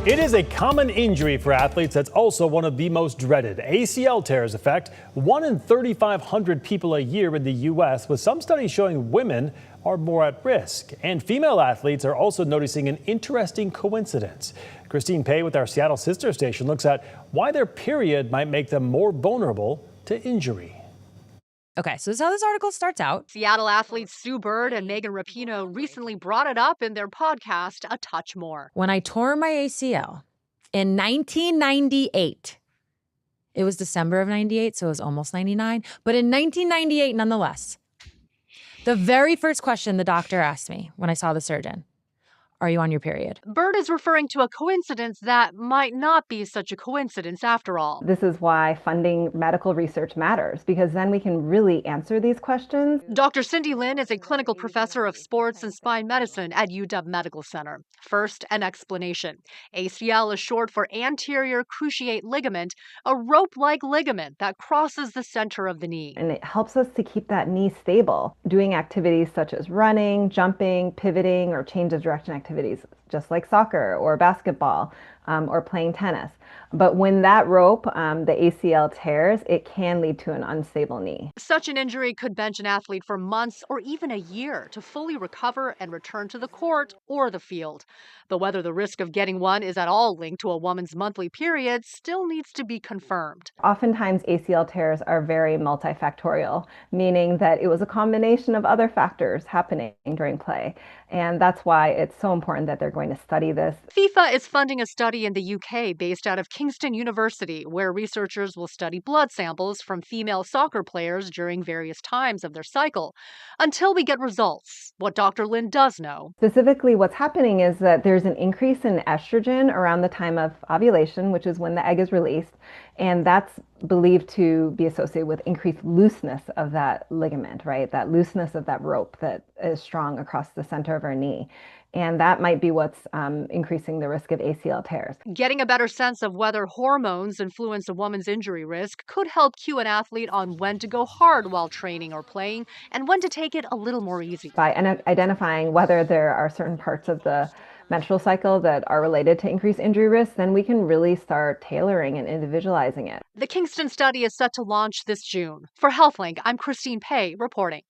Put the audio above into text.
It is a common injury for athletes that's also one of the most dreaded. ACL tears affect 1 in 3,500 people a year in the U.S., with some studies showing women are more at risk. And female athletes are also noticing an interesting coincidence. Christine Pei with our Seattle sister station looks at why their period might make them more vulnerable to injury. Okay, so this is how this article starts out. Seattle athletes Sue Bird and Megan Rapinoe recently brought it up in their podcast, A Touch More. When I tore my ACL in 1998, it was December of 98, so it was almost 99. But in 1998, nonetheless, the very first question the doctor asked me when I saw the surgeon, are you on your period? Bird is referring to a coincidence that might not be such a coincidence after all. This is why funding medical research matters, because then we can really answer these questions. Dr. Cindy Lin is a clinical professor of sports and spine medicine at UW Medical Center. First, an explanation. ACL is short for anterior cruciate ligament, a rope-like ligament that crosses the center of the knee. And it helps us to keep that knee stable, doing activities such as running, jumping, pivoting, or change of direction activities, just like soccer or basketball or playing tennis. But when that rope, the ACL tears, it can lead to an unstable knee. Such an injury could bench an athlete for months or even a year to fully recover and return to the court or the field. But whether the risk of getting one is at all linked to a woman's monthly period still needs to be confirmed. Oftentimes, ACL tears are very multifactorial, meaning that it was a combination of other factors happening during play. And that's why it's so important that they're going to study this. FIFA is funding a study in the UK based out of Kingston University, where researchers will study blood samples from female soccer players during various times of their cycle. Until we get results, what Dr. Lin does know. Specifically, what's happening is that there's an increase in estrogen around the time of ovulation, which is when the egg is released, and that's believed to be associated with increased looseness of that ligament, right? That looseness of that rope that is strong across the center of our knee. And that might be what's increasing the risk of ACL tears. Getting a better sense of whether hormones influence a woman's injury risk could help cue an athlete on when to go hard while training or playing and when to take it a little more easy. By identifying whether there are certain parts of the menstrual cycle that are related to increased injury risk, then we can really start tailoring and individualizing it. The Kingston study is set to launch this June. For HealthLink, I'm Christine Pei reporting.